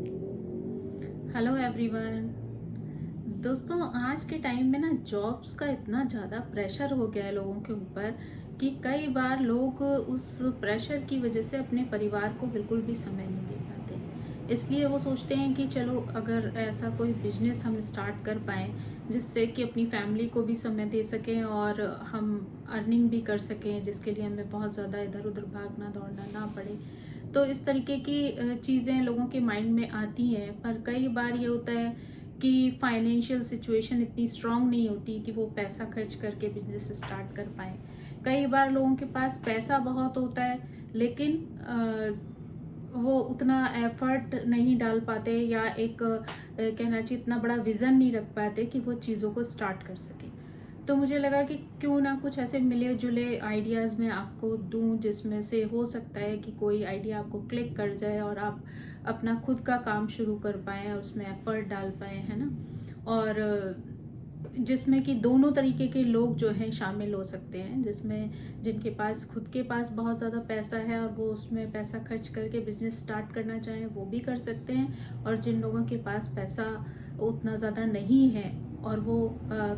Hello everyone. दोस्तों, आज के टाइम में ना जॉब्स का इतना ज़्यादा प्रेशर हो गया है लोगों के ऊपर कि कई बार लोग उस प्रेशर की वजह से अपने परिवार को बिल्कुल भी समय नहीं दे पाते। इसलिए वो सोचते हैं कि चलो अगर ऐसा कोई बिजनेस हम स्टार्ट कर पाएँ जिससे कि अपनी फैमिली को भी समय दे सकें और हम अर्निंग भी कर सकें, जिसके लिए हमें बहुत ज़्यादा इधर उधर भागना दौड़ना ना पड़े। तो इस तरीके की चीज़ें लोगों के माइंड में आती हैं, पर कई बार ये होता है कि फाइनेंशियल सिचुएशन इतनी स्ट्रांग नहीं होती कि वो पैसा खर्च करके बिजनेस स्टार्ट कर पाएँ। कई बार लोगों के पास पैसा बहुत होता है, लेकिन वो उतना एफर्ट नहीं डाल पाते या एक कहना चाहिए इतना बड़ा विज़न नहीं रख पाते कि वो चीज़ों को स्टार्ट कर सकें। तो मुझे लगा कि क्यों ना कुछ ऐसे मिले जुले आइडियाज़ मैं आपको दूं, जिसमें से हो सकता है कि कोई आइडिया आपको क्लिक कर जाए और आप अपना खुद का काम शुरू कर पाएँ, उसमें एफर्ट डाल पाएँ, है ना? और जिसमें कि दोनों तरीके के लोग जो हैं शामिल हो सकते हैं, जिसमें जिनके पास खुद के पास बहुत ज़्यादा पैसा है और वो उसमें पैसा खर्च करके बिजनेस स्टार्ट करना चाहें वो भी कर सकते हैं, और जिन लोगों के पास पैसा उतना ज़्यादा नहीं है और वो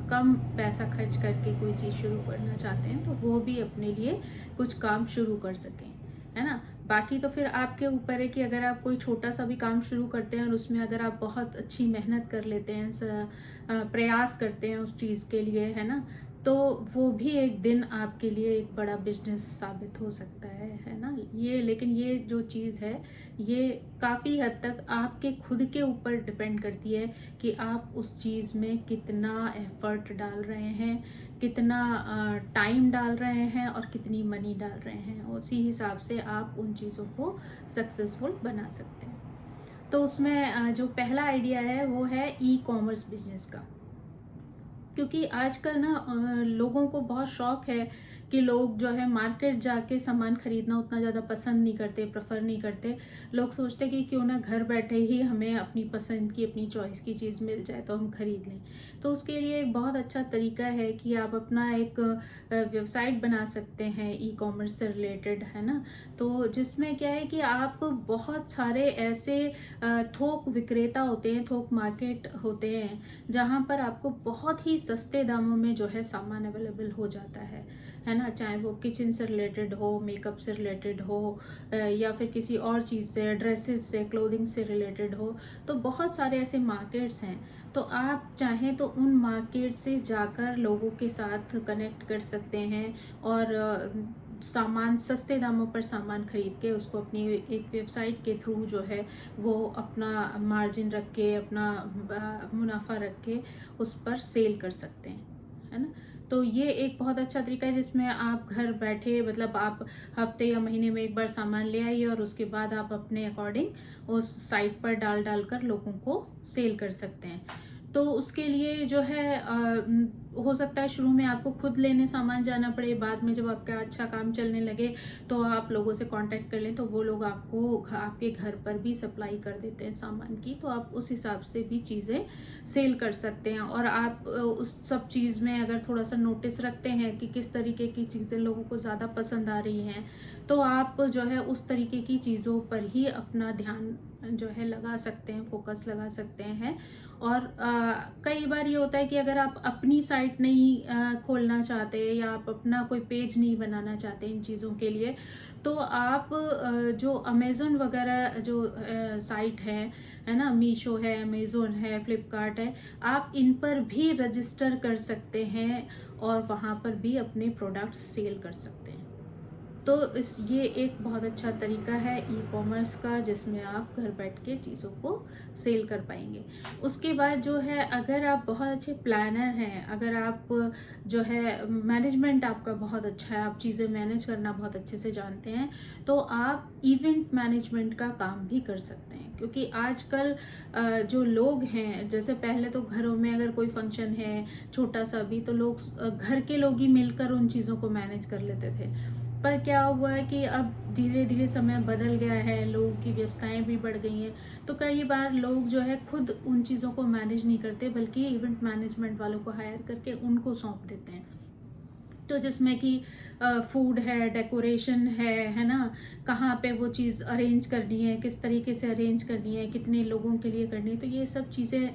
कम पैसा खर्च करके कोई चीज़ शुरू करना चाहते हैं तो वो भी अपने लिए कुछ काम शुरू कर सकें, है ना? बाकी तो फिर आपके ऊपर है कि अगर आप कोई छोटा सा भी काम शुरू करते हैं और उसमें अगर आप बहुत अच्छी मेहनत कर लेते हैं, प्रयास करते हैं उस चीज़ के लिए, है ना? तो वो भी एक दिन आपके लिए एक बड़ा बिजनेस साबित हो सकता है ना? ये लेकिन ये जो चीज़ है, ये काफ़ी हद तक आपके खुद के ऊपर डिपेंड करती है कि आप उस चीज़ में कितना एफर्ट डाल रहे हैं, कितना टाइम डाल रहे हैं और कितनी मनी डाल रहे हैं। उसी हिसाब से आप उन चीज़ों को सक्सेसफुल बना सकते हैं। तो उसमें जो पहला आइडिया है वो है ई कॉमर्स बिजनेस का। क्योंकि आजकल ना लोगों को बहुत शौक है कि लोग जो है मार्केट जाके सामान खरीदना उतना ज़्यादा पसंद नहीं करते, प्रेफर नहीं करते। लोग सोचते कि क्यों ना घर बैठे ही हमें अपनी पसंद की, अपनी चॉइस की चीज़ मिल जाए तो हम खरीद लें। तो उसके लिए एक बहुत अच्छा तरीका है कि आप अपना एक वेबसाइट बना सकते हैं ई कॉमर्स से रिलेटेड, है ना? तो जिसमें क्या है कि आप बहुत सारे ऐसे थोक विक्रेता होते हैं, थोक मार्केट होते हैं, जहाँ पर आपको बहुत ही सस्ते दामों में जो है सामान अवेलेबल हो जाता है ना? चाहे वो किचन से रिलेटेड हो, मेकअप से रिलेटेड हो, या फिर किसी और चीज़ से, ड्रेसेस से, क्लोथिंग से रिलेटेड हो। तो बहुत सारे ऐसे मार्केट्स हैं। तो आप चाहें तो उन मार्केट से जाकर लोगों के साथ कनेक्ट कर सकते हैं और सामान सस्ते दामों पर सामान खरीद के उसको अपनी एक वेबसाइट के थ्रू जो है वो अपना मार्जिन रख के, अपना मुनाफा रख के उस पर सेल कर सकते हैं, है ना? तो ये एक बहुत अच्छा तरीका है जिसमें आप घर बैठे, मतलब आप हफ्ते या महीने में एक बार सामान ले आइए और उसके बाद आप अपने अकॉर्डिंग उस साइट पर डाल डाल कर लोगों को सेल कर सकते हैं। तो उसके लिए जो है हो सकता है शुरू में आपको खुद लेने सामान जाना पड़े, बाद में जब आपका अच्छा काम चलने लगे तो आप लोगों से कांटेक्ट कर लें तो वो लोग आपको आपके घर पर भी सप्लाई कर देते हैं सामान की। तो आप उस हिसाब से भी चीज़ें सेल कर सकते हैं, और आप उस सब चीज़ में अगर थोड़ा सा नोटिस रखते हैं कि किस तरीके की चीज़ें लोगों को ज़्यादा पसंद आ रही हैं, तो आप जो है उस तरीके की चीज़ों पर ही अपना ध्यान जो है लगा सकते हैं, फोकस लगा सकते हैं। और कई बार ये होता है कि अगर आप अपनी साइट नहीं खोलना चाहते या आप अपना कोई पेज नहीं बनाना चाहते इन चीज़ों के लिए, तो आप जो अमेज़न वगैरह जो साइट है ना, मीशो है, अमेज़न है, फ्लिपकार्ट है, आप इन पर भी रजिस्टर कर सकते हैं और वहाँ पर भी अपने प्रोडक्ट्स सेल कर सकते हैं। तो ये एक बहुत अच्छा तरीका है ई कॉमर्स का, जिसमें आप घर बैठ के चीज़ों को सेल कर पाएंगे। उसके बाद जो है, अगर आप बहुत अच्छे प्लानर हैं, अगर आप जो है मैनेजमेंट आपका बहुत अच्छा है, आप चीज़ें मैनेज करना बहुत अच्छे से जानते हैं, तो आप इवेंट मैनेजमेंट का काम भी कर सकते हैं। क्योंकि आजकल जो लोग हैं, जैसे पहले तो घरों में अगर कोई फंक्शन है छोटा सा भी, तो लोग घर के लोग ही मिलकर उन चीज़ों को मैनेज कर लेते थे। पर क्या हुआ है कि अब धीरे धीरे समय बदल गया है, लोगों की व्यस्तताएं भी बढ़ गई हैं। तो कई बार लोग जो है खुद उन चीज़ों को मैनेज नहीं करते, बल्कि इवेंट मैनेजमेंट वालों को हायर करके उनको सौंप देते हैं। तो जिसमें कि फूड है, डेकोरेशन है ना? कहाँ पे वो चीज़ अरेंज करनी है, किस तरीके से अरेंज करनी है, कितने लोगों के लिए करनी है, तो ये सब चीज़ें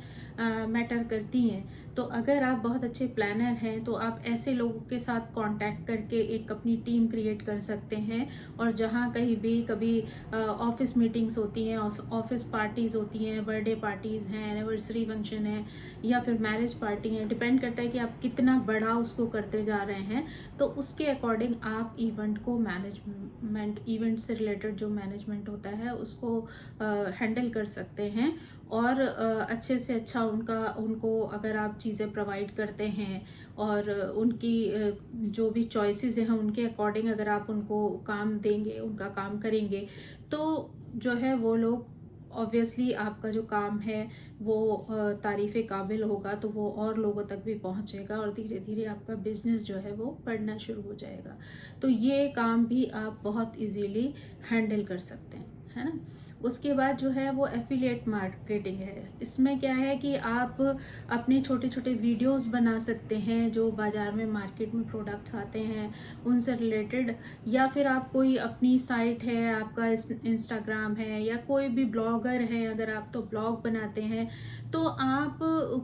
मैटर करती हैं। तो अगर आप बहुत अच्छे प्लानर हैं, तो आप ऐसे लोगों के साथ कांटेक्ट करके एक अपनी टीम क्रिएट कर सकते हैं। और जहाँ कहीं भी कभी ऑफ़िस मीटिंग्स होती हैं, ऑफ़िस पार्टीज़ होती हैं, बर्थडे पार्टीज़ हैं, एनिवर्सरी फंक्शन है या फिर मैरिज पार्टी है, डिपेंड करता है कि आप कितना बड़ा उसको करते जा रहे हैं। तो उसके अकॉर्डिंग आप इवेंट को इवेंट से रिलेटेड जो मैनेजमेंट होता है उसको हैंडल कर सकते हैं। और अच्छे से अच्छा उनको अगर आप चीज़ें प्रोवाइड करते हैं और उनकी जो भी चॉइसेस हैं उनके अकॉर्डिंग अगर आप उनको काम देंगे, उनका काम करेंगे, तो जो है वो लोग ऑब्वियसली आपका जो काम है वो तारीफ़े काबिल होगा, तो वो और लोगों तक भी पहुंचेगा और धीरे धीरे आपका बिजनेस जो है वो बढ़ना शुरू हो जाएगा। तो ये काम भी आप बहुत इजीली हैंडल कर सकते हैं, है ना? उसके बाद जो है वो एफिलिएट मार्केटिंग है। इसमें क्या है कि आप अपने छोटे छोटे वीडियोस बना सकते हैं जो बाज़ार में मार्केट में प्रोडक्ट्स आते हैं उनसे रिलेटेड, या फिर आप कोई अपनी साइट है, आपका इंस्टाग्राम है या कोई भी ब्लॉगर है, अगर आप तो ब्लॉग बनाते हैं, तो आप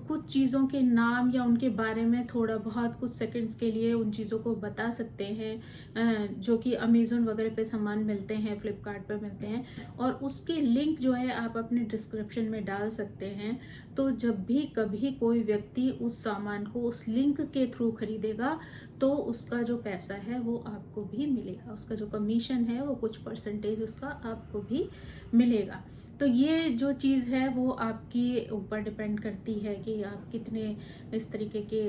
कुछ चीज़ों के नाम या उनके बारे में थोड़ा बहुत कुछ सेकंड्स के लिए उन चीज़ों को बता सकते हैं, जो कि अमेज़न वगैरह पे सामान मिलते हैं, फ्लिपकार्ट पे मिलते हैं, और उसके लिंक जो है आप अपने डिस्क्रिप्शन में डाल सकते हैं। तो जब भी कभी कोई व्यक्ति उस सामान को उस लिंक के थ्रू खरीदेगा, तो उसका जो पैसा है वो आपको भी मिलेगा, उसका जो कमीशन है वो कुछ परसेंटेज उसका आपको भी मिलेगा। तो ये जो चीज़ है वो आपकी ऊपर डिपेंड करती है कि आप कितने इस तरीके के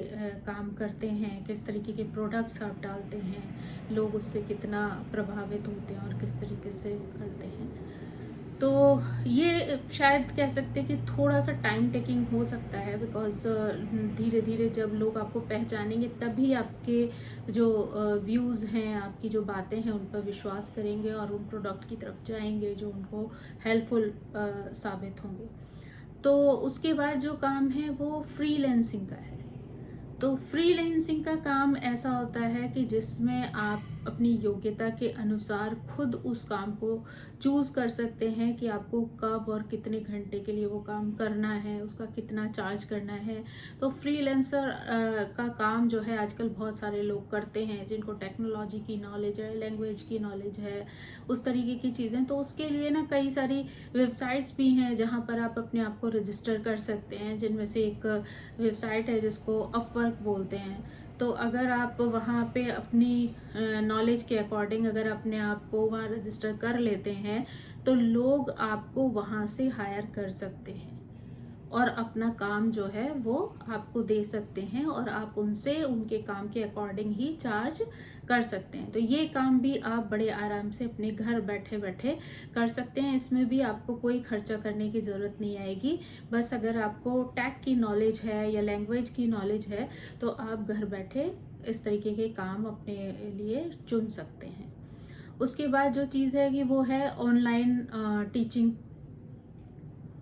काम करते हैं, किस तरीके के प्रोडक्ट्स आप डालते हैं, लोग उससे कितना प्रभावित होते हैं और किस तरीके से करते हैं। तो ये शायद कह सकते हैं कि थोड़ा-सा टाइम टेकिंग हो सकता है, बिकॉज़ धीरे-धीरे जब लोग आपको पहचानेंगे तभी आपके जो व्यूज़ हैं, आपकी जो बातें हैं उन पर विश्वास करेंगे और उन प्रोडक्ट की तरफ जाएँगे जो उनको हेल्पफुल साबित होंगे। तो उसके बाद जो काम है वो फ्रीलांसिंग का है। तो फ्रीलांसिंग का काम ऐसा होता है कि जिसमें आप अपनी योग्यता के अनुसार खुद उस काम को चूज़ कर सकते हैं कि आपको कब और कितने घंटे के लिए वो काम करना है, उसका कितना चार्ज करना है। तो फ्रीलांसर का काम जो है आजकल बहुत सारे लोग करते हैं जिनको टेक्नोलॉजी की नॉलेज है, लैंग्वेज की नॉलेज है, उस तरीके की चीज़ें। तो उसके लिए ना कई सारी वेबसाइट्स भी हैं जहाँ पर आप अपने आप को रजिस्टर कर सकते हैं, जिनमें से एक वेबसाइट है जिसको अपवर्क बोलते हैं। तो अगर आप वहाँ पे अपनी नॉलेज के अकॉर्डिंग अगर अपने आप को वहाँ रजिस्टर कर लेते हैं, तो लोग आपको वहाँ से हायर कर सकते हैं और अपना काम जो है वो आपको दे सकते हैं और आप उनसे उनके काम के अकॉर्डिंग ही चार्ज कर सकते हैं। तो ये काम भी आप बड़े आराम से अपने घर बैठे बैठे कर सकते हैं। इसमें भी आपको कोई खर्चा करने की ज़रूरत नहीं आएगी। बस अगर आपको टैग की नॉलेज है या लैंग्वेज की नॉलेज है, तो आप घर बैठे इस तरीके के काम अपने लिए चुन सकते हैं। उसके बाद जो चीज़ है कि वो है ऑनलाइन टीचिंग।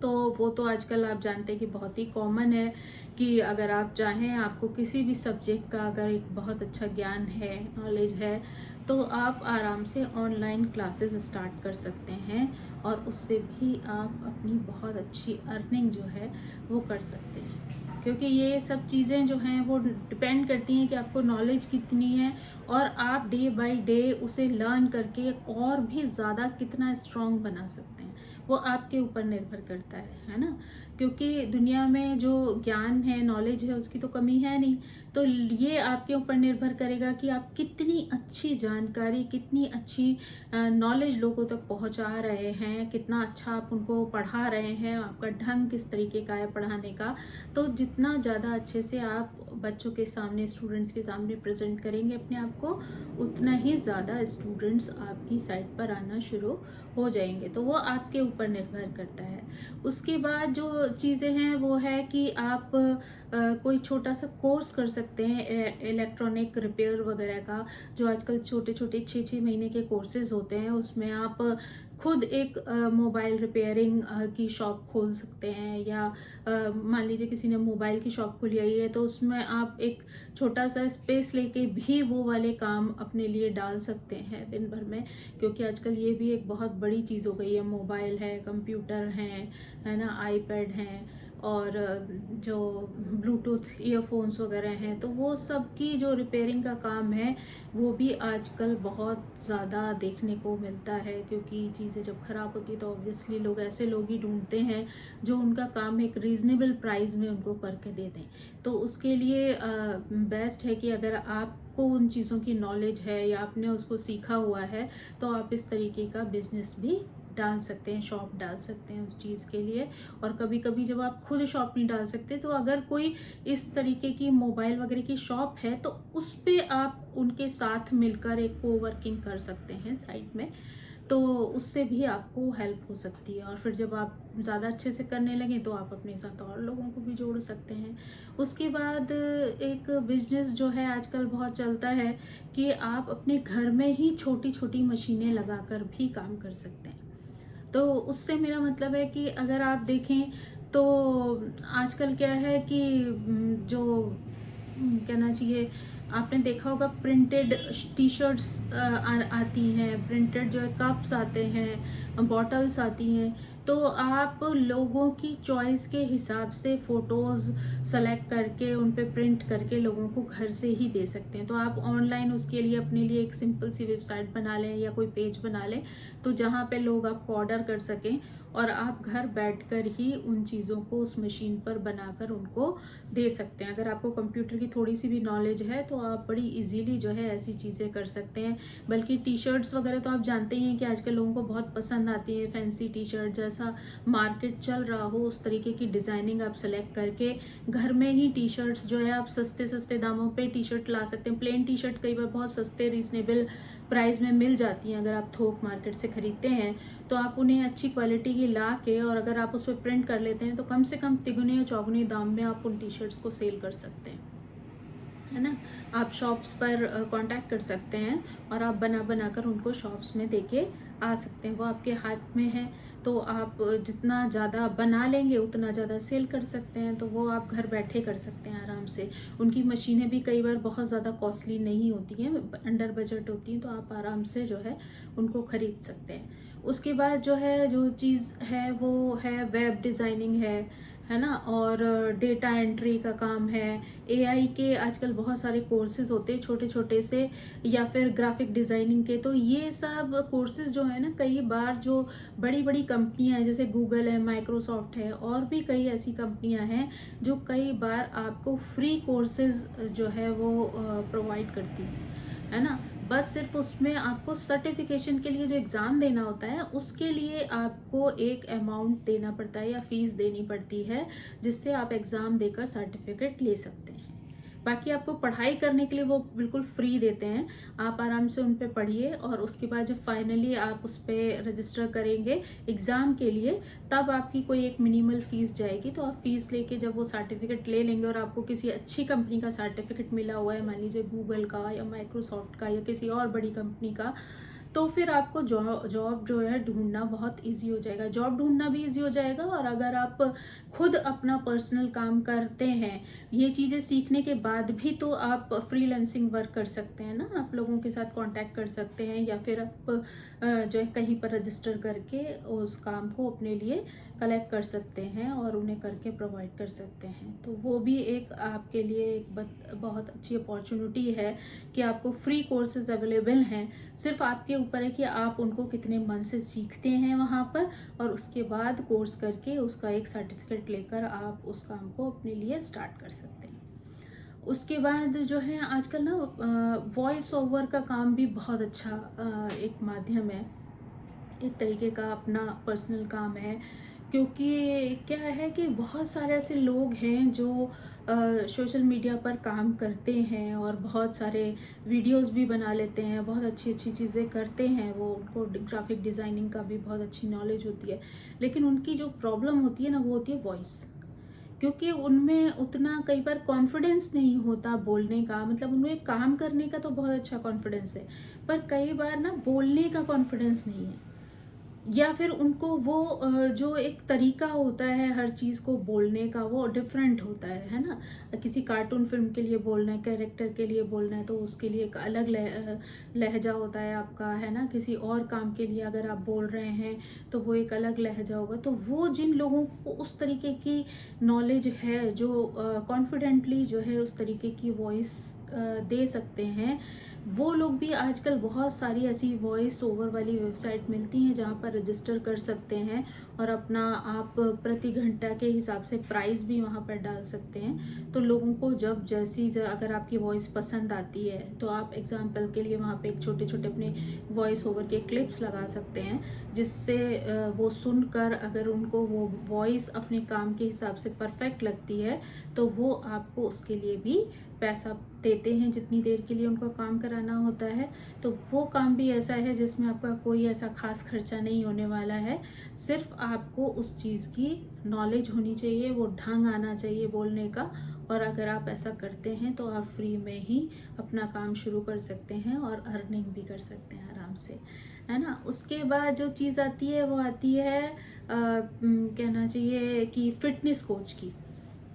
तो वो तो आजकल आप जानते हैं कि बहुत ही कॉमन है कि अगर आप चाहें, आपको किसी भी सब्जेक्ट का अगर एक बहुत अच्छा ज्ञान है, नॉलेज है, तो आप आराम से ऑनलाइन क्लासेस स्टार्ट कर सकते हैं और उससे भी आप अपनी बहुत अच्छी अर्निंग जो है वो कर सकते हैं। क्योंकि ये सब चीज़ें जो हैं वो डिपेंड करती हैं कि आपको नॉलेज कितनी है और आप डे बाय डे उसे लर्न करके और भी ज़्यादा कितना स्ट्रॉन्ग बना सकते हैं, वो आपके ऊपर निर्भर करता है ना? क्योंकि दुनिया में जो ज्ञान है, नॉलेज है, उसकी तो कमी है नहीं। तो ये आपके ऊपर निर्भर करेगा कि आप कितनी अच्छी जानकारी, कितनी अच्छी नॉलेज लोगों तक पहुंचा रहे हैं, कितना अच्छा आप उनको पढ़ा रहे हैं, आपका ढंग किस तरीके का है पढ़ाने का। तो जितना ज़्यादा अच्छे से आप बच्चों के सामने, स्टूडेंट्स के सामने प्रेजेंट करेंगे अपने आप को, उतना ही ज़्यादा स्टूडेंट्स आपकी साइट पर आना शुरू हो जाएंगे। तो वो आपके ऊपर निर्भर करता है। उसके बाद जो चीज़ें हैं वो है कि आप कोई छोटा सा कोर्स कर सकते हैं इलेक्ट्रॉनिक रिपेयर वगैरह का, जो आजकल छोटे छोटे 6-6 महीने के कोर्सेज होते हैं। उसमें आप खुद एक मोबाइल रिपेयरिंग की शॉप खोल सकते हैं, या मान लीजिए किसी ने मोबाइल की शॉप खोली है तो उसमें आप एक छोटा सा स्पेस लेके भी वो वाले काम अपने लिए डाल सकते हैं दिन भर में। क्योंकि आजकल ये भी एक बहुत बड़ी चीज़ हो गई है, मोबाइल है, कंप्यूटर है ना, आईपैड हैं, और जो ब्लूटूथ ईयरफोन्स वगैरह हैं, तो वो सब की जो रिपेयरिंग का काम है वो भी आजकल बहुत ज़्यादा देखने को मिलता है। क्योंकि चीज़ें जब ख़राब होती है तो ऑब्वियसली लोग ऐसे लोग ही ढूंढते हैं जो उनका काम एक रीज़नेबल प्राइस में उनको करके दे दें। तो उसके लिए बेस्ट है कि अगर आपको उन चीज़ों की नॉलेज है या आपने उसको सीखा हुआ है तो आप इस तरीके का बिजनेस भी डाल सकते हैं, शॉप डाल सकते हैं उस चीज़ के लिए। और कभी कभी जब आप खुद शॉप नहीं डाल सकते तो अगर कोई इस तरीके की मोबाइल वगैरह की शॉप है तो उस पे आप उनके साथ मिलकर एक कोवर्किंग कर सकते हैं साइड में, तो उससे भी आपको हेल्प हो सकती है। और फिर जब आप ज़्यादा अच्छे से करने लगें तो आप अपने साथ और लोगों को भी जोड़ सकते हैं। उसके बाद एक बिजनेस जो है आजकल बहुत चलता है कि आप अपने घर में ही छोटी छोटी मशीनें लगाकर भी काम कर सकते हैं। तो उससे मेरा मतलब है कि अगर आप देखें तो आजकल क्या है कि जो कहना चाहिए, आपने देखा होगा प्रिंटेड टी शर्ट्स आती हैं, प्रिंटेड जो है कप्स आते हैं, बॉटल्स आती हैं। तो आप लोगों की चॉइस के हिसाब से फ़ोटोज़ सेलेक्ट करके उन पे प्रिंट करके लोगों को घर से ही दे सकते हैं। तो आप ऑनलाइन उसके लिए अपने लिए एक सिंपल सी वेबसाइट बना लें या कोई पेज बना लें, तो जहाँ पे लोग आपको ऑर्डर कर सकें और आप घर बैठकर ही उन चीज़ों को उस मशीन पर बनाकर उनको दे सकते हैं। अगर आपको कंप्यूटर की थोड़ी सी भी नॉलेज है तो आप बड़ी इजीली जो है ऐसी चीज़ें कर सकते हैं। बल्कि टी शर्ट्स वगैरह तो आप जानते ही हैं कि आजकल लोगों को बहुत पसंद आती है, फैंसी टी शर्ट, जैसा मार्केट चल रहा हो उस तरीके की डिज़ाइनिंग आप सेलेक्ट करके घर में ही टी शर्ट्स जो है आप सस्ते सस्ते दामों पे टी शर्ट ला सकते हैं। प्लेन टी शर्ट कई बार बहुत सस्ते रीजनेबल प्राइस में मिल जाती हैं अगर आप थोक मार्केट से ख़रीदते हैं, तो आप उन्हें अच्छी क्वालिटी की ला के और अगर आप उस पर प्रिंट कर लेते हैं तो कम से कम तिगुने या चौगुने दाम में आप उन टी शर्ट्स को सेल कर सकते हैं, है ना। आप शॉप्स पर कांटेक्ट कर सकते हैं और आप बना बना कर उनको शॉप्स में देके आ सकते हैं। वो आपके हाथ में है, तो आप जितना ज़्यादा बना लेंगे उतना ज़्यादा सेल कर सकते हैं। तो वो आप घर बैठे कर सकते हैं आराम से। उनकी मशीनें भी कई बार बहुत ज़्यादा कॉस्टली नहीं होती हैं, अंडर बजट होती हैं, तो आप आराम से जो है उनको ख़रीद सकते हैं। उसके बाद जो है जो चीज़ है वो है वेब डिज़ाइनिंग है ना, और डेटा एंट्री का काम है। एआई के आजकल बहुत सारे कोर्सेज होते हैं छोटे छोटे से, या फिर ग्राफिक डिज़ाइनिंग के। तो ये सब कोर्सेज जो है ना, कई बार जो बड़ी बड़ी कंपनियां हैं जैसे गूगल है, माइक्रोसॉफ्ट है, और भी कई ऐसी कंपनियां हैं जो कई बार आपको फ्री कोर्सेज जो है वो प्रोवाइड करती है ना। बस सिर्फ उसमें आपको सर्टिफिकेशन के लिए जो एग्ज़ाम देना होता है उसके लिए आपको एक अमाउंट देना पड़ता है या फीस देनी पड़ती है, जिससे आप एग्ज़ाम देकर सर्टिफिकेट ले सकते हैं। बाकी आपको पढ़ाई करने के लिए वो बिल्कुल फ्री देते हैं। आप आराम से उन पे पढ़िए और उसके बाद जब फाइनली आप उस पर रजिस्टर करेंगे एग्ज़ाम के लिए, तब आपकी कोई एक मिनिमल फ़ीस जाएगी। तो आप फ़ीस लेके जब वो सर्टिफिकेट ले लेंगे और आपको किसी अच्छी कंपनी का सर्टिफिकेट मिला हुआ है, मान लीजिए गूगल का या माइक्रोसॉफ्ट का या किसी और बड़ी कंपनी का, तो फिर आपको जॉब जो है ढूंढना बहुत इजी हो जाएगा। जॉब ढूंढना भी इजी हो जाएगा, और अगर आप खुद अपना पर्सनल काम करते हैं ये चीज़ें सीखने के बाद भी, तो आप फ्रीलांसिंग वर्क कर सकते हैं ना। आप लोगों के साथ कांटेक्ट कर सकते हैं, या फिर आप जो है कहीं पर रजिस्टर करके उस काम को अपने लिए कलेक्ट कर सकते हैं और उन्हें करके प्रोवाइड कर सकते हैं। तो वो भी एक आपके लिए एक बहुत अच्छी अपॉर्चुनिटी है कि आपको फ्री कोर्सेज अवेलेबल हैं। सिर्फ आपके ऊपर है कि आप उनको कितने मन से सीखते हैं वहाँ पर, और उसके बाद कोर्स करके उसका एक सर्टिफिकेट लेकर आप उस काम को अपने लिए स्टार्ट कर सकते हैं। उसके बाद जो है आजकल ना वॉइस ओवर का काम भी बहुत अच्छा एक माध्यम है, एक तरीके का अपना पर्सनल काम है। क्योंकि क्या है कि बहुत सारे ऐसे लोग हैं जो सोशल मीडिया पर काम करते हैं और बहुत सारे वीडियोस भी बना लेते हैं, बहुत अच्छी अच्छी चीज़ें करते हैं, वो उनको ग्राफिक डिज़ाइनिंग का भी बहुत अच्छी नॉलेज होती है। लेकिन उनकी जो प्रॉब्लम होती है ना, वो होती है वॉइस। क्योंकि उनमें उतना कई बार कॉन्फिडेंस नहीं होता बोलने का, मतलब उनमें काम करने का तो बहुत अच्छा कॉन्फिडेंस है, पर कई बार ना बोलने का कॉन्फिडेंस नहीं है, या फिर उनको वो जो एक तरीका होता है हर चीज़ को बोलने का वो डिफरेंट होता है ना। किसी कार्टून फिल्म के लिए बोलना है, कैरेक्टर के लिए बोलना है, तो उसके लिए एक अलग लहजा होता है आपका, है ना। किसी और काम के लिए अगर आप बोल रहे हैं तो वो एक अलग लहजा होगा। तो वो जिन लोगों को उस तरीके की नॉलेज है, जो कॉन्फिडेंटली जो है उस तरीके की वॉइस दे सकते हैं, वो लोग भी आजकल बहुत सारी ऐसी वॉइस ओवर वाली वेबसाइट मिलती हैं जहाँ पर रजिस्टर कर सकते हैं और अपना आप प्रति घंटा के हिसाब से प्राइस भी वहाँ पर डाल सकते हैं। तो लोगों को जब जैसी अगर आपकी वॉइस पसंद आती है तो आप एग्जाम्पल के लिए वहाँ पे एक छोटे छोटे अपने वॉइस ओवर के क्लिप्स लगा सकते हैं, जिससे वो सुनकर अगर उनको वो वॉइस अपने काम के हिसाब से परफेक्ट लगती है तो वो आपको उसके लिए भी पैसा देते हैं, जितनी देर के लिए उनको काम कराना होता है। तो वो काम भी ऐसा है जिसमें आपका कोई ऐसा खास खर्चा नहीं होने वाला है, सिर्फ आपको उस चीज़ की नॉलेज होनी चाहिए, वो ढंग आना चाहिए बोलने का। और अगर आप ऐसा करते हैं तो आप फ्री में ही अपना काम शुरू कर सकते हैं और अर्निंग भी कर सकते हैं आराम से, है ना। उसके बाद जो चीज़ आती है वो आती है कहना चाहिए कि फिटनेस कोच की,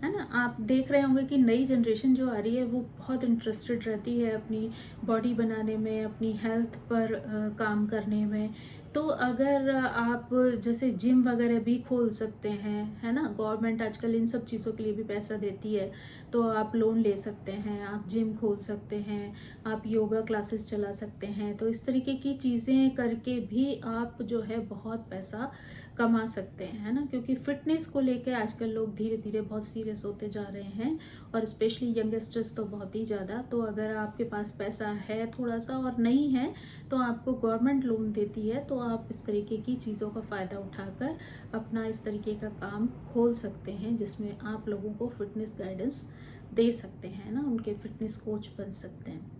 है ना। आप देख रहे होंगे कि नई जनरेशन जो आ रही है वो बहुत इंटरेस्टेड रहती है अपनी बॉडी बनाने में, अपनी हेल्थ पर काम करने में। तो अगर आप जैसे जिम वगैरह भी खोल सकते हैं, है ना। गवर्नमेंट आजकल इन सब चीज़ों के लिए भी पैसा देती है, तो आप लोन ले सकते हैं, आप जिम खोल सकते हैं, आप योगा क्लासेस चला सकते हैं। तो इस तरीके की चीज़ें करके भी आप जो है बहुत पैसा कमा सकते हैं, है ना। क्योंकि फिटनेस को लेके आजकल लोग धीरे धीरे बहुत सीरियस होते जा रहे हैं, और स्पेशली यंगस्टर्स तो बहुत ही ज़्यादा। तो अगर आपके पास पैसा है थोड़ा सा और नहीं है तो आपको गवर्नमेंट लोन देती है, तो आप इस तरीके की चीज़ों का फ़ायदा उठाकर अपना इस तरीके का काम खोल सकते हैं, जिसमें आप लोगों को फिटनेस गाइडेंस दे सकते हैं ना, उनके फिटनेस कोच बन सकते हैं।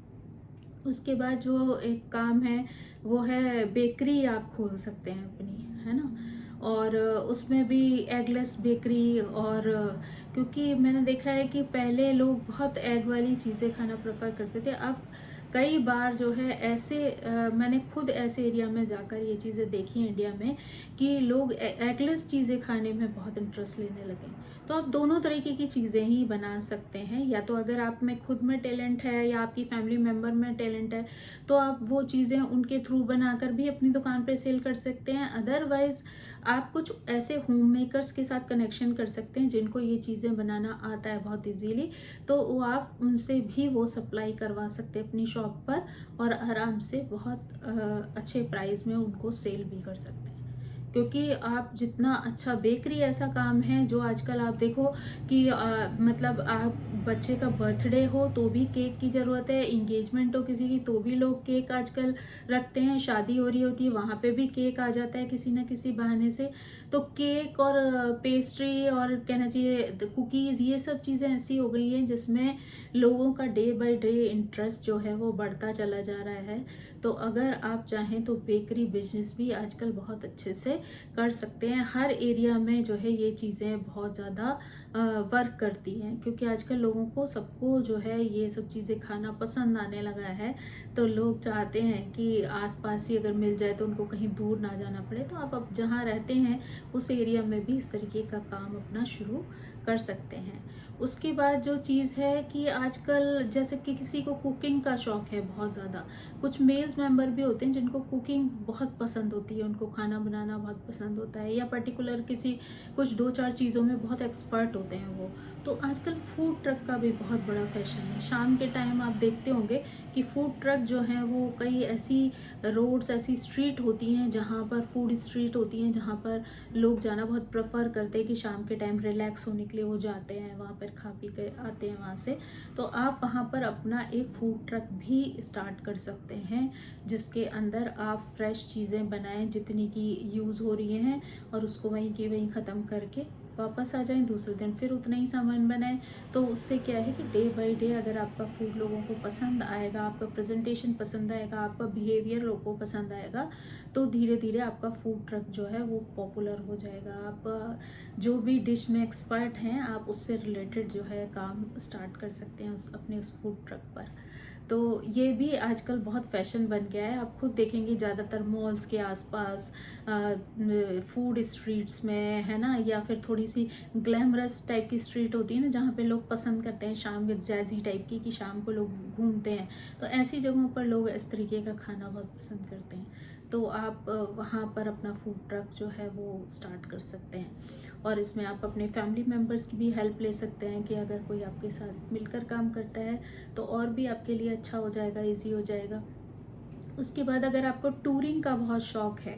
उसके बाद जो एक काम है वो है बेकरी आप खोल सकते हैं अपनी, है ना। और उसमें भी एगलेस बेकरी, और क्योंकि मैंने देखा है कि पहले लोग बहुत एग वाली चीज़ें खाना प्रेफर करते थे। अब कई बार जो है ऐसे मैंने खुद ऐसे एरिया में जाकर ये चीज़ें देखी इंडिया में कि लोग एगलेस चीज़ें खाने में बहुत इंटरेस्ट लेने लगे। तो आप दोनों तरीके की चीज़ें ही बना सकते हैं, या तो अगर आप में खुद में टैलेंट है या आपकी फैमिली मेम्बर में टैलेंट है तो आप वो चीज़ें उनके थ्रू बनाकर भी अपनी दुकान पे सेल कर सकते हैं। अदरवाइज़ आप कुछ ऐसे होम मेकर्स के साथ कनेक्शन कर सकते हैं जिनको ये चीज़ें बनाना आता है बहुत इजीली, तो वो आप उनसे भी वो सप्लाई करवा सकते हैं अपनी शॉप पर, और आराम से बहुत अच्छे प्राइस में उनको सेल भी कर सकते हैं। क्योंकि आप जितना अच्छा बेकरी ऐसा काम है जो आजकल आप देखो कि मतलब आप बच्चे का बर्थडे हो तो भी केक की ज़रूरत है, इंगेजमेंट हो किसी की तो भी लोग केक आजकल रखते हैं, शादी हो रही होती है वहाँ पे भी केक आ जाता है किसी ना किसी बहाने से। तो केक और पेस्ट्री और कहना चाहिए कुकीज़, ये सब चीज़ें ऐसी हो गई हैं जिसमें लोगों का डे बाय डे इंटरेस्ट जो है वो बढ़ता चला जा रहा है। तो अगर आप चाहें तो बेकरी बिजनेस भी आजकल बहुत अच्छे से कर सकते हैं। हर एरिया में जो है ये चीज़ें बहुत ज़्यादा वर्क करती हैं, क्योंकि आजकल लोगों को सबको जो है ये सब चीज़ें खाना पसंद आने लगा है। तो लोग चाहते हैं कि आसपास ही अगर मिल जाए तो उनको कहीं दूर ना जाना पड़े। तो आप अब जहाँ रहते हैं उस एरिया में भी इस तरीके का काम अपना शुरू कर सकते हैं। उसके बाद जो चीज़ है कि आजकल जैसे कि किसी को कुकिंग का शौक है बहुत ज़्यादा, कुछ मेल्स मेंबर भी होते हैं जिनको कुकिंग बहुत पसंद होती है, उनको खाना बनाना बहुत पसंद होता है, या पर्टिकुलर किसी कुछ 2-4 चीज़ों में बहुत एक्सपर्ट होते हैं वो। तो आजकल फूड ट्रक का भी बहुत बड़ा फैशन है। शाम के टाइम आप देखते होंगे कि फूड ट्रक जो हैं वो कई ऐसी रोड्स, ऐसी स्ट्रीट होती हैं जहाँ पर फूड स्ट्रीट होती हैं, जहाँ पर लोग जाना बहुत प्रेफर करते हैं कि शाम के टाइम रिलैक्स होने के लिए वो जाते हैं वहाँ पर, खा पी कर आते हैं वहाँ से। तो आप वहाँ पर अपना एक फूड ट्रक भी स्टार्ट कर सकते हैं, जिसके अंदर आप फ्रेश चीज़ें बनाएं जितनी की यूज़ हो रही हैं, और उसको वहीं की वहीं ख़त्म करके वापस आ जाएँ, दूसरे दिन फिर उतना ही सामान बनाएँ। तो उससे क्या है कि डे बाय डे अगर आपका फूड लोगों को पसंद आएगा, आपका प्रेज़ेंटेशन पसंद आएगा, आपका बिहेवियर लोगों को पसंद आएगा, तो धीरे-धीरे आपका फूड ट्रक जो है वो पॉपुलर हो जाएगा। आप जो भी डिश में एक्सपर्ट हैं, आप उससे रिलेटेड जो है काम स्टार्ट कर सकते हैं अपने उस फूड ट्रक पर। तो ये भी आजकल बहुत फैशन बन गया है। आप खुद देखेंगे ज़्यादातर मॉल्स के आसपास फूड स्ट्रीट्स में, है ना, या फिर थोड़ी सी ग्लैमरस टाइप की स्ट्रीट होती है ना, जहाँ पे लोग पसंद करते हैं शाम के जैजी टाइप की, कि शाम को लोग घूमते हैं। तो ऐसी जगहों पर लोग इस तरीके का खाना बहुत पसंद करते हैं। तो आप वहाँ पर अपना फूड ट्रक जो है वो स्टार्ट कर सकते हैं। और इसमें आप अपने फैमिली मेम्बर्स की भी हेल्प ले सकते हैं, कि अगर कोई आपके साथ मिलकर काम करता है तो और भी आपके लिए अच्छा हो जाएगा, ईज़ी हो जाएगा। उसके बाद अगर आपको टूरिंग का बहुत शौक है,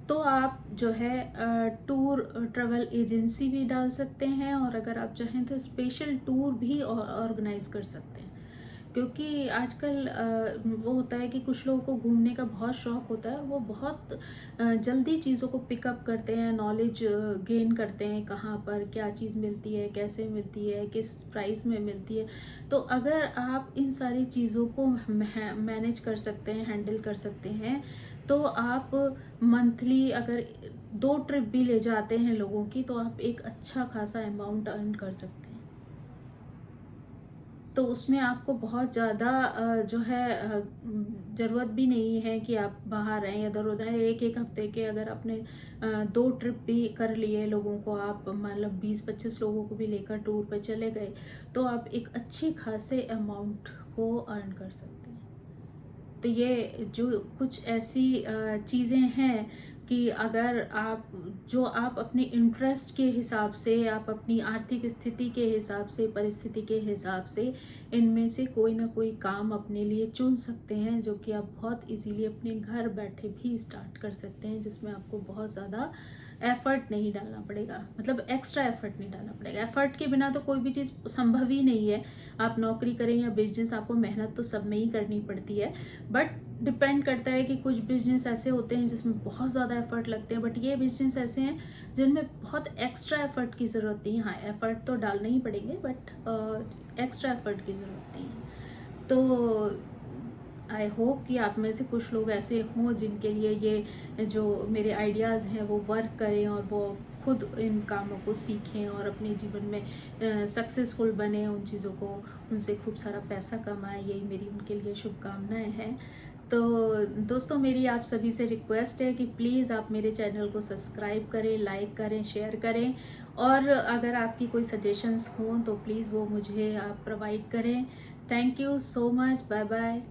तो आप जो है टूर ट्रैवल एजेंसी भी डाल सकते हैं, और अगर आप चाहें तो स्पेशल टूर भी ऑर्गेनाइज कर सकते हैं। क्योंकि आजकल वो होता है कि कुछ लोगों को घूमने का बहुत शौक होता है, वो बहुत जल्दी चीज़ों को पिकअप करते हैं, नॉलेज गेन करते हैं, कहाँ पर क्या चीज़ मिलती है, कैसे मिलती है, किस प्राइस में मिलती है। तो अगर आप इन सारी चीज़ों को मैनेज कर सकते हैं, हैंडल कर सकते हैं, तो आप मंथली अगर 2 ट्रिप भी ले जाते हैं लोगों की, तो आप एक अच्छा खासा अमाउंट अर्न कर सकते हैं। तो उसमें आपको बहुत ज़्यादा जो है ज़रूरत भी नहीं है कि आप बाहर रहें, इधर-उधर हैं। 1-1 हफ्ते के अगर आपने 2 ट्रिप भी कर लिए लोगों को, आप मतलब 20-25 लोगों को भी लेकर टूर पे चले गए, तो आप एक अच्छी खासे अमाउंट को अर्न कर सकते हैं। तो ये जो कुछ ऐसी चीज़ें हैं कि अगर आप अपने इंटरेस्ट के हिसाब से, आप अपनी आर्थिक स्थिति के हिसाब से, परिस्थिति के हिसाब से इनमें से कोई ना कोई काम अपने लिए चुन सकते हैं, जो कि आप बहुत इजीली अपने घर बैठे भी स्टार्ट कर सकते हैं, जिसमें आपको बहुत ज़्यादा एफर्ट नहीं डालना पड़ेगा, मतलब एक्स्ट्रा एफर्ट नहीं डालना पड़ेगा। एफर्ट के बिना तो कोई भी चीज़ संभव ही नहीं है। आप नौकरी करें या बिजनेस, आपको मेहनत तो सब में ही करनी पड़ती है। बट डिपेंड करता है कि कुछ बिजनेस ऐसे होते हैं जिसमें बहुत ज़्यादा एफर्ट लगते हैं, बट ये बिजनेस ऐसे हैं जिनमें बहुत एक्स्ट्रा एफर्ट की ज़रूरत नहीं है। हाँ, एफर्ट तो डालने ही पड़ेंगे, बट एक्स्ट्रा एफर्ट की ज़रूरत नहीं है। तो आई होप कि आप में से कुछ लोग ऐसे हों जिनके लिए ये जो मेरे आइडियाज़ हैं वो वर्क करें, और वो खुद इन कामों को सीखें और अपने जीवन में सक्सेसफुल बने, उन चीज़ों को, उनसे खूब सारा पैसा कमाएं। यही मेरी उनके लिए शुभकामनाएं हैं। तो दोस्तों, मेरी आप सभी से रिक्वेस्ट है कि प्लीज़ आप मेरे चैनल को सब्सक्राइब करें, लाइक करें, शेयर करें, और अगर आपकी कोई सजेशंस हों तो प्लीज़ वो मुझे आप प्रोवाइड करें। Thank you so much. Bye bye.